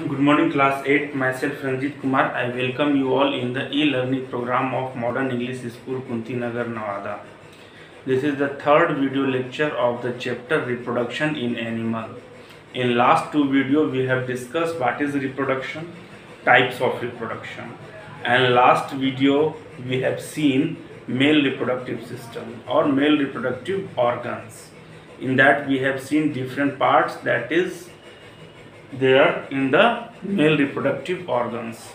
Good morning, class 8. Myself Ranjit Kumar. I welcome you all in the e-learning program of Modern English School, Kunti Nagar, Nevada. This is the third video lecture of the chapter Reproduction in Animal. In last two videos, we have discussed what is reproduction, types of reproduction, and last video we have seen male reproductive system or male reproductive organs. In that we have seen different parts that is there in the male reproductive organs.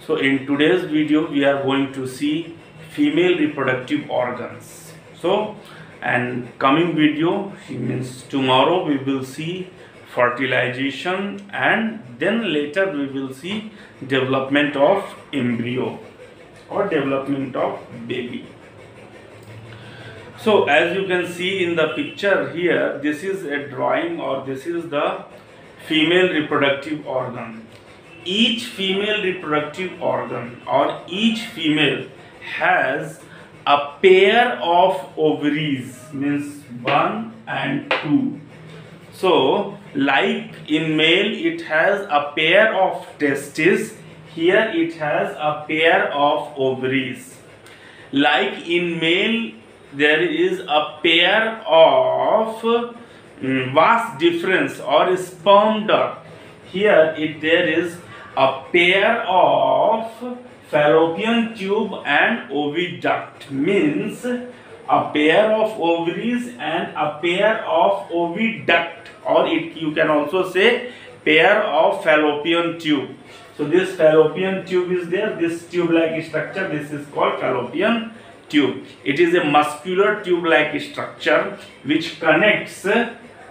So in today's video we are going to see female reproductive organs. So and coming video means tomorrow we will see fertilization, and then later we will see development of embryo or development of baby. So as you can see in the picture here, this is a drawing or this is the female reproductive organ. Each female reproductive organ or each female has a pair of ovaries, means 1 and 2. So like in male it has a pair of testes, here it has a pair of ovaries. Like in male there is a pair of vas difference or sperm duct. Here there is a pair of fallopian tube and oviduct, means a pair of ovaries and a pair of oviduct, or you can also say pair of fallopian tube. So this fallopian tube is there, this tube like structure, this is called fallopian tube. It is a muscular tube like structure which connects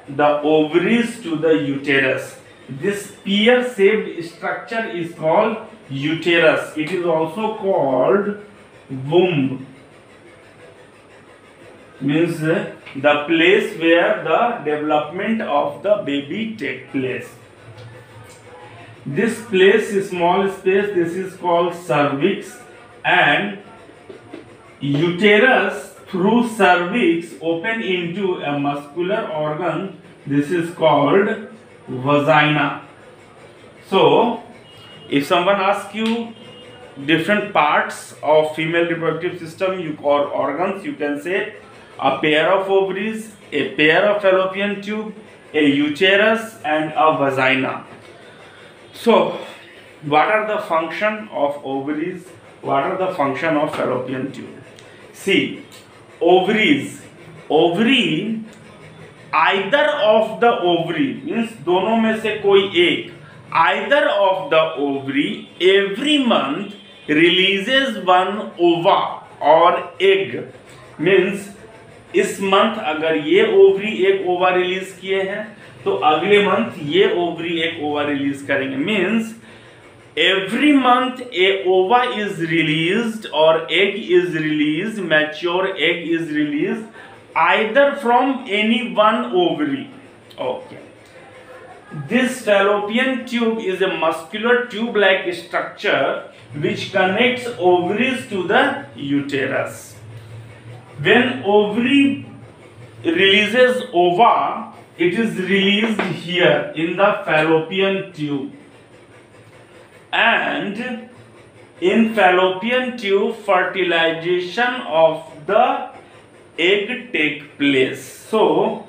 the ovaries to the uterus. This pear shaped structure is called uterus. It is also called womb, means the place where the development of the baby takes place. This place is small space, this is called cervix, and uterus through cervix open into a muscular organ, this is called vagina. So if someone asks you different parts of female reproductive system or organs, you can say a pair of ovaries, a pair of fallopian tube, a uterus and a vagina. So what are the function of ovaries, what are the function of fallopian tube? See, ovaries, ovary, either of the ovary means दोनों में से कोई एक, either of the ovary every month releases one ova or egg, means इस month अगर ये ovary एक ओवा रिलीज किए हैं तो अगले मंथ ये ओवरी एक ओवा रिलीज करेंगे, means every month a ova is released or egg is released, mature egg is released either from any one ovary. Okay. This fallopian tube is a muscular tube like structure which connects ovaries to the uterus. When ovary releases ova, it is released here in the fallopian tube. And in fallopian tube, fertilization of the egg take place. So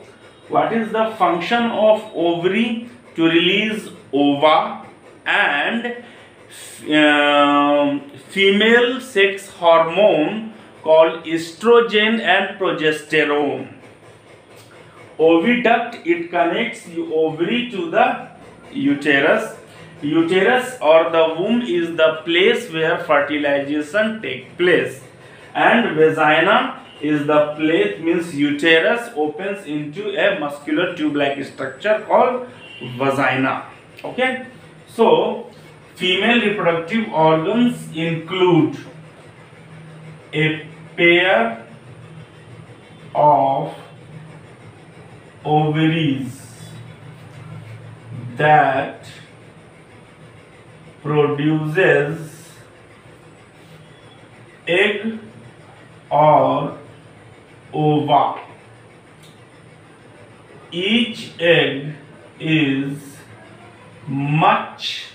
what is the function of ovary? To release ova and female sex hormone called estrogen and progesterone. Oviduct, it connects the ovary to the uterus. Uterus or the womb is the place where fertilization takes place, and vagina is the place, means uterus opens into a muscular tube like structure called vagina. Okay, so female reproductive organs include a pair of ovaries that produces egg or ova. Each egg is much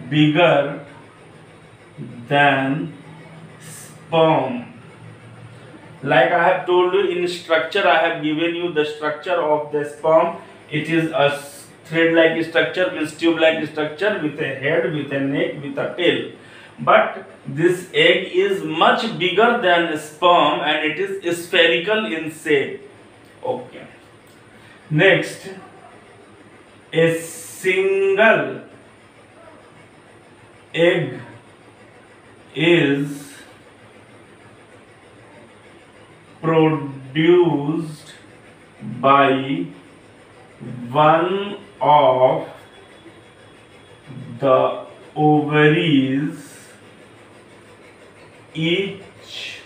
bigger than sperm. Like I have told you in structure, I have given you the structure of the sperm. It is a thread-like structure, with tube-like structure, with a head, with a neck, with a tail. But this egg is much bigger than sperm and it is spherical in shape. Okay. Next, a single egg is produced by one of the ovaries each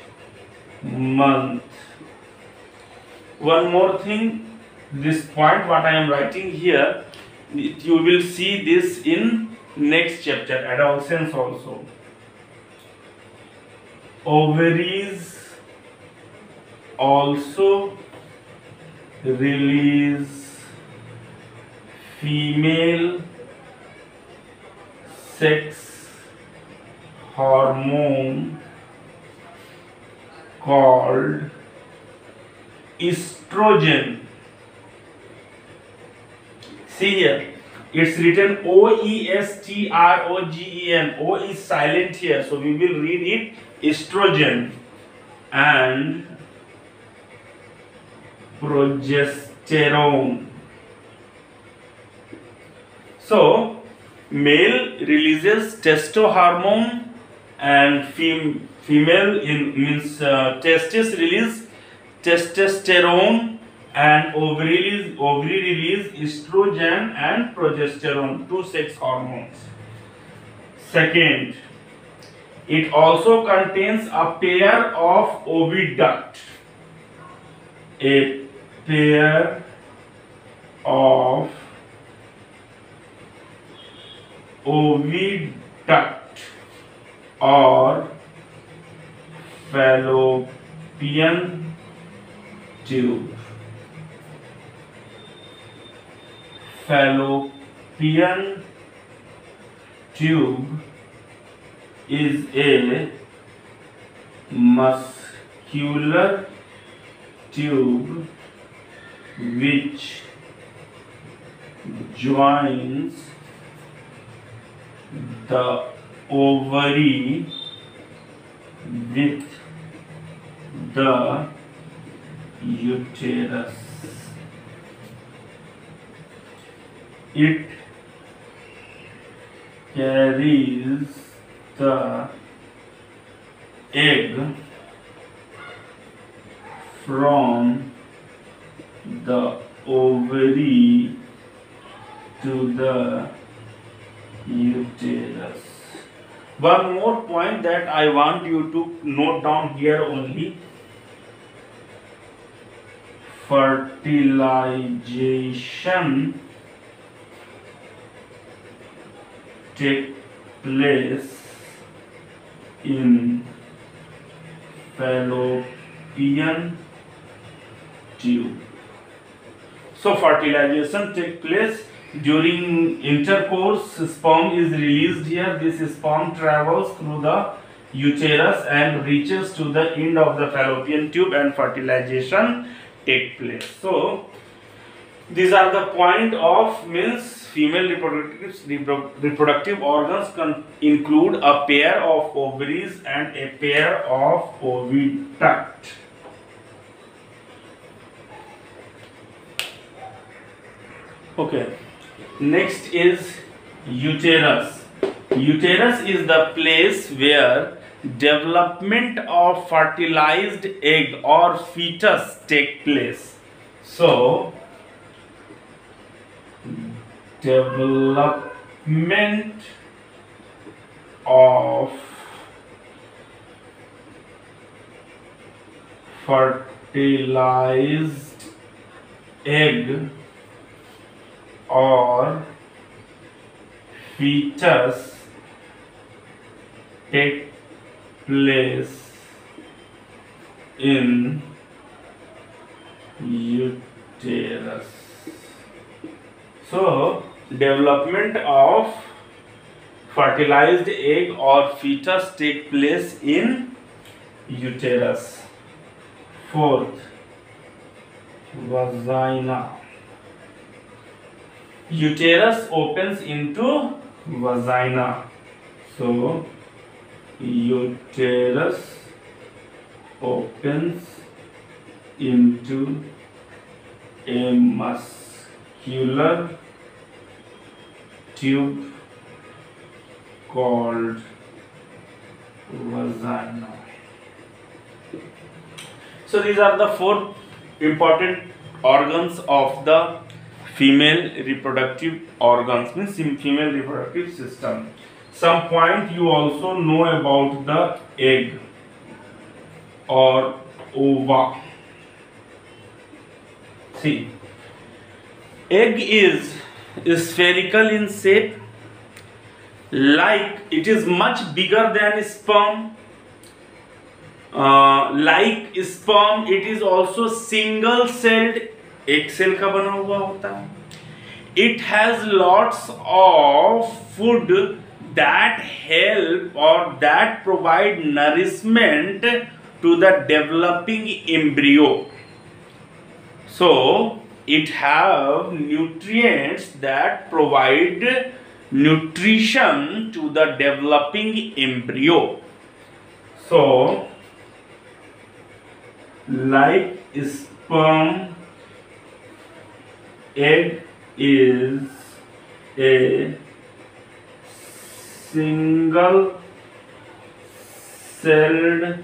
month. One more thing, this point what I am writing here, you will see this in next chapter, adolescence also. Ovaries also release female sex hormone called estrogen. See here, it's written Oestrogen. O is silent here, so we will read it estrogen. And progesterone. So male releases testosterone and female means testis release testosterone, and ovary release estrogen and progesterone, two sex hormones. Second, it also contains a pair of oviduct. A pair of oviduct or fallopian tube. Fallopian tube is a muscular tube which joins the ovary with the uterus. It carries the egg from the ovary to the uterus. One more point that I want you to note down here only. Fertilization takes place in fallopian tube. So fertilization takes place during intercourse. Sperm is released here. This sperm travels through the uterus and reaches to the end of the fallopian tube, and fertilization takes place. So these are the point of means female reproductive organs include a pair of ovaries and a pair of oviduct. Okay, next is uterus. Uterus is the place where development of fertilized egg or fetus take place. So development of fertilized egg or fetus take place in uterus. So development of fertilized egg or fetus take place in uterus. Fourth, vagina. Uterus opens into vagina. So, uterus opens into a muscular tube called vagina. So these are the four important organs of the female reproductive organs, means female reproductive system. Some point you also know about the egg or ova. See, egg is spherical in shape, like it is much bigger than sperm. Like sperm, it is also single celled, एक cell का बना हुआ होता है. It has lots of food that help or that provide nourishment to the developing embryo. So it have nutrients that provide nutrition to the developing embryo. So like sperm, egg is a single celled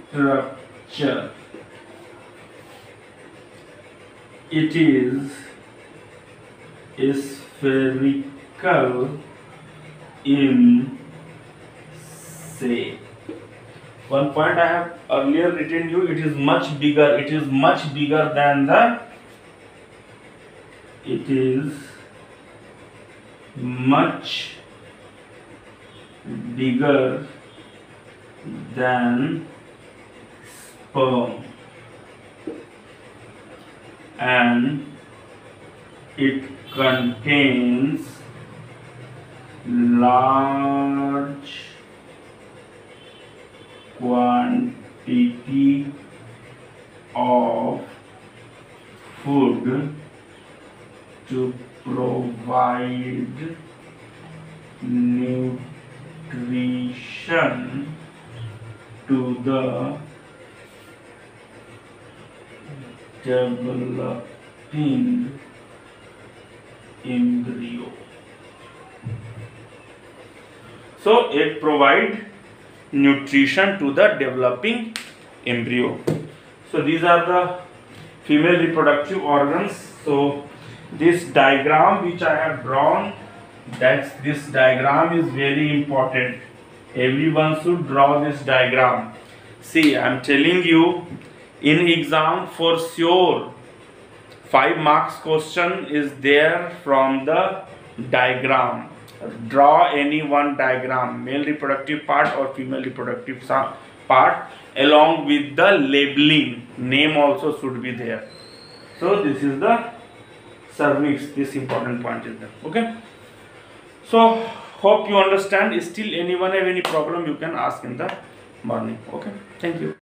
structure. It is spherical in shape. One point I have earlier written you, it is much bigger. It is much bigger than the. It is much bigger than sperm, and it contains large quantity of food to provide nutrition to the developing embryo. So it provides nutrition to the developing embryo. So these are the female reproductive organs. So this diagram which I have drawn, this diagram is very important. Everyone should draw this diagram. See, I am telling you, in exam for sure 5 marks question is there from the diagram. Draw any one diagram, male reproductive part or female reproductive part, along with the labeling. Name also should be there. So this is the cervix. This important point is there. Okay. So hope you understand. Still anyone have any problem, you can ask in the morning. Okay. Thank you.